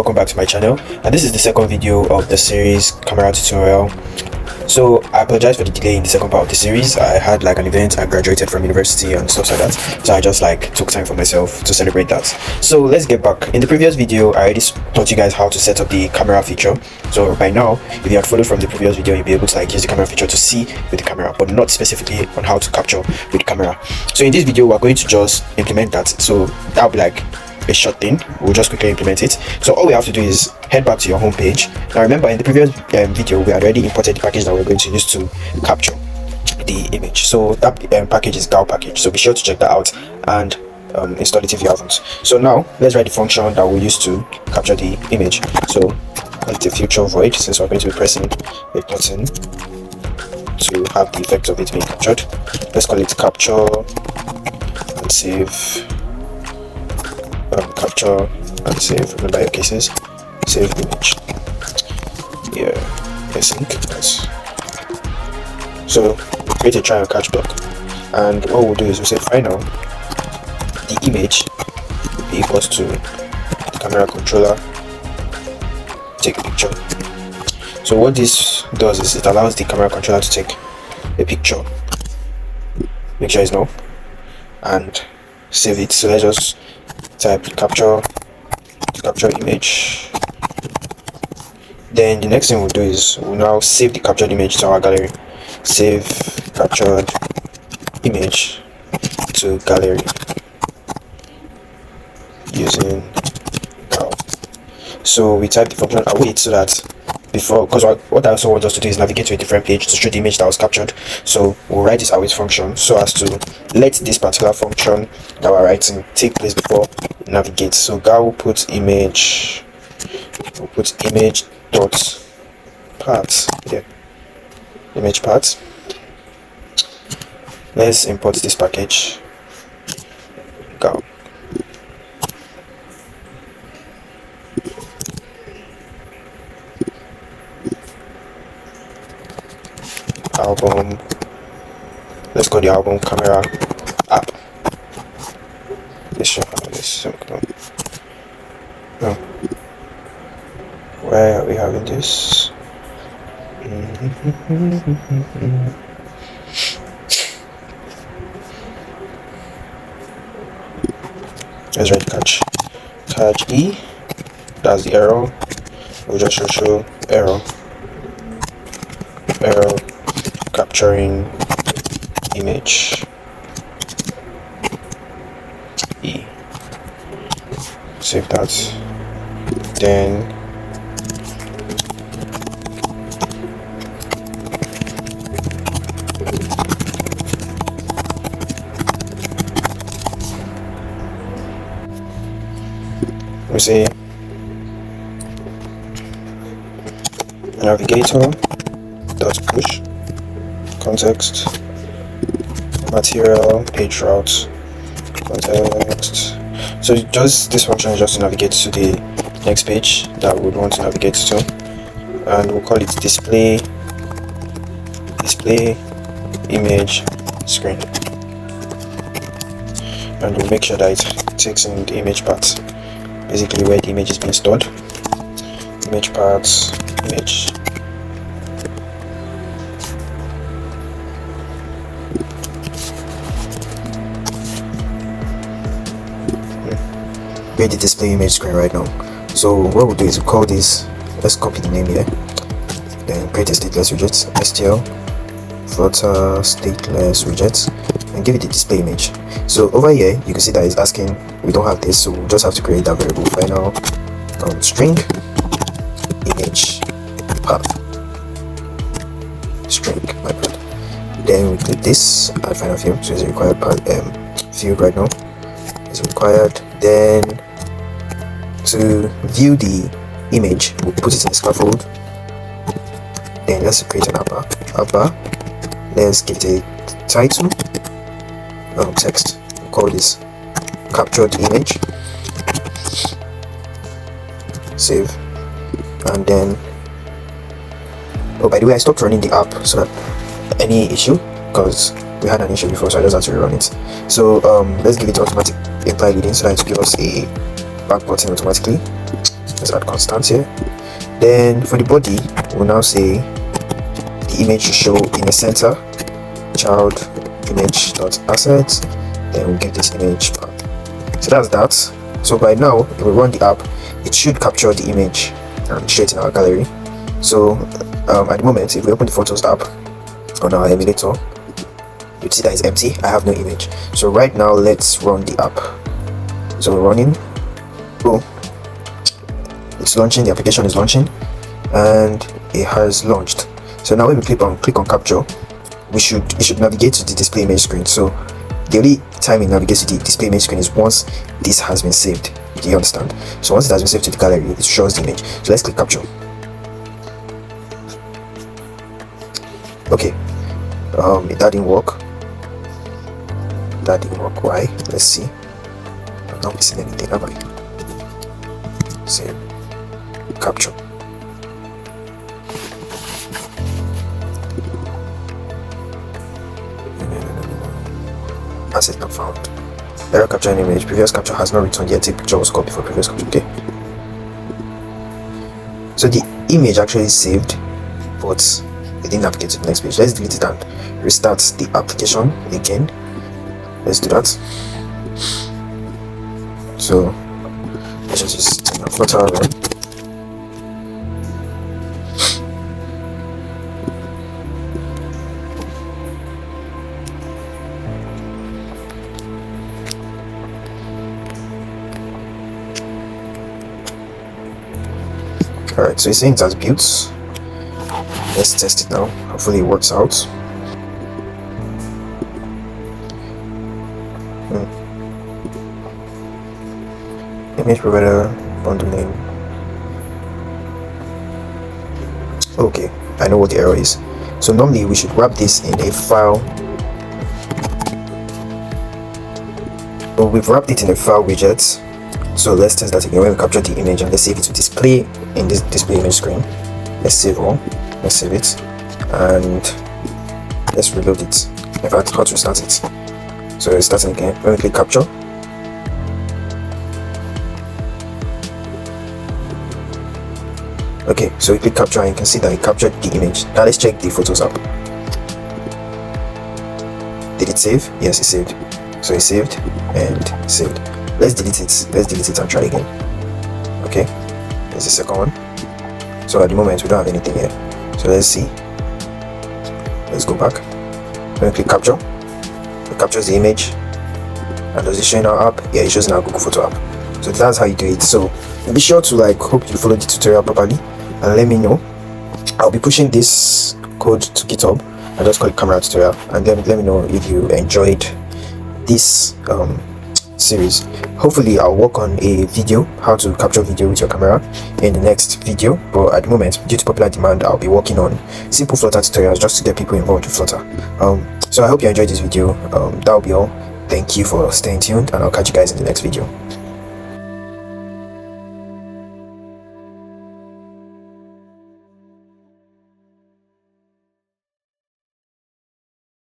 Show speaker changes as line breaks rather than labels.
welcome back to my channel, and this is the second video of the series camera tutorial. So I apologize for the delay in the second part of the series. I had like an event, I graduated from university and stuff like that, so I just like took time for myself to celebrate that. So let's get back. In the previous video I already taught you guys how to set up the camera feature. So by now, if you had followed from the previous video, you'll be able to like use the camera feature to see with the camera, but not specifically on how to capture with the camera. So in this video we're going to just implement that. So that'll be like a short thing. We'll just quickly implement it. So all we have to do is head back to your home page. Now remember, in the previous video we had already imported the package that we're going to use to capture the image. So that package is GAL package, so be sure to check that out and install it if you haven't. So now let's write the function that we'll use to capture the image. So it's a future void, since we're going to be pressing a button to have the effect of it being captured. Let's call it capture and save. Capture and save. Remember your cases. Save image. Yeah, async. Yes. So create a try and catch block, and what we'll do is we'll say final the image will be equals to the camera controller take a picture. So what this does is it allows the camera controller to take a picture. Make sure it's no, and save it. So let's just type capture image. Then the next thing we'll do is we'll now save the captured image to our gallery. Save captured image to gallery using GAL. So we type the function await, so that before, because what I also want us to do is navigate to a different page to show the image that was captured. So we'll write this await function so as to let this particular function that we're writing take place before we navigate. So GAL will put image, dot path here, image path. Let's import this package GAL. Album, let's call the album camera app. Let's show this. No, where are we having this? Let's write catch E. That's the arrow. We'll just show arrow capturing image E. Save that. Then we say navigator dot push context material page route context. So just this function is just to navigate to the next page that we would want to navigate to, and we'll call it display image screen, and we'll make sure that it takes in the image path, basically where the image is being stored. Image paths, image. Create the display image screen right now. So what we'll do is we'll call this, let's copy the name here, then create a stateless widget, stl Flutter stateless widget, and give it the display image. So over here you can see that it's asking, we don't have this, so we'll just have to create that variable final string image path string, my bad. Then we click this add final field, so it's a required field right now. It's required. Then to view the image, we'll put it in the scaffold. Then let's create an upper. Let's give it a title, text. We'll call this captured image. Save. And then, oh, by the way, I stopped running the app so that any issue, because we had an issue before, so I just had to rerun it. So let's give it automatic imply leading so that it will give us a back button automatically. let's add constants here. Then for the body, we'll now say the image should show in the center, child image dot assets. Then we'll get this image back. So that's that. So by now, if we run the app, it should capture the image and show it in our gallery. So at the moment, if we open the Photos app on our emulator, you'd see that it's empty. I have no image. So right now, let's run the app. So we're running. Oh, it's launching. The application is launching, and it has launched. So now when we click on capture, it should navigate to the display image screen. So the only time it navigates to the display image screen is once this has been saved. Do you understand? So once it has been saved to the gallery, it shows the image. So let's click capture. Okay, that didn't work. Why? Let's see. I'm not missing anything, am I? Save. Capture. Asset not found. Error capture an image. Previous capture has not returned yet. A picture was copied for previous capture. Okay. So the image actually saved, but it didn't navigate to the next page. Let's delete it and restart the application again. Let's do that. So let's just Flutter run. Alright, so it's saying it has built. Let's test it now. Hopefully it works out. Image provider bundle name. Okay, I know what the error is. So normally we should wrap this in a file. Well, we've wrapped it in a file widget. So let's test that again. When we capture the image and let's save it to display in this display image screen. Let's save all. Let's save it and let's reload it. In fact, how to start it. So it's starting again. When we click capture, okay, so we click capture and you can see that it captured the image. Now let's check the Photos app. Did it save? Yes, it saved. So it saved and saved. Let's delete it. Let's delete it and try again. Okay, there's the second one. So at the moment we don't have anything here. So let's see. Let's go back. When we click capture, it captures the image. And does it show in our app? Yeah, it shows in our Google Photo app. So that's how you do it. So be sure to hope you follow the tutorial properly and let me know. I'll be pushing this code to GitHub. I just call it camera tutorial, and let me know if you enjoyed this series. Hopefully I'll work on a video how to capture video with your camera in the next video, but at the moment, due to popular demand, I'll be working on simple Flutter tutorials just to get people involved with Flutter. So I hope you enjoyed this video. That'll be all. Thank you for staying tuned, and I'll catch you guys in the next video.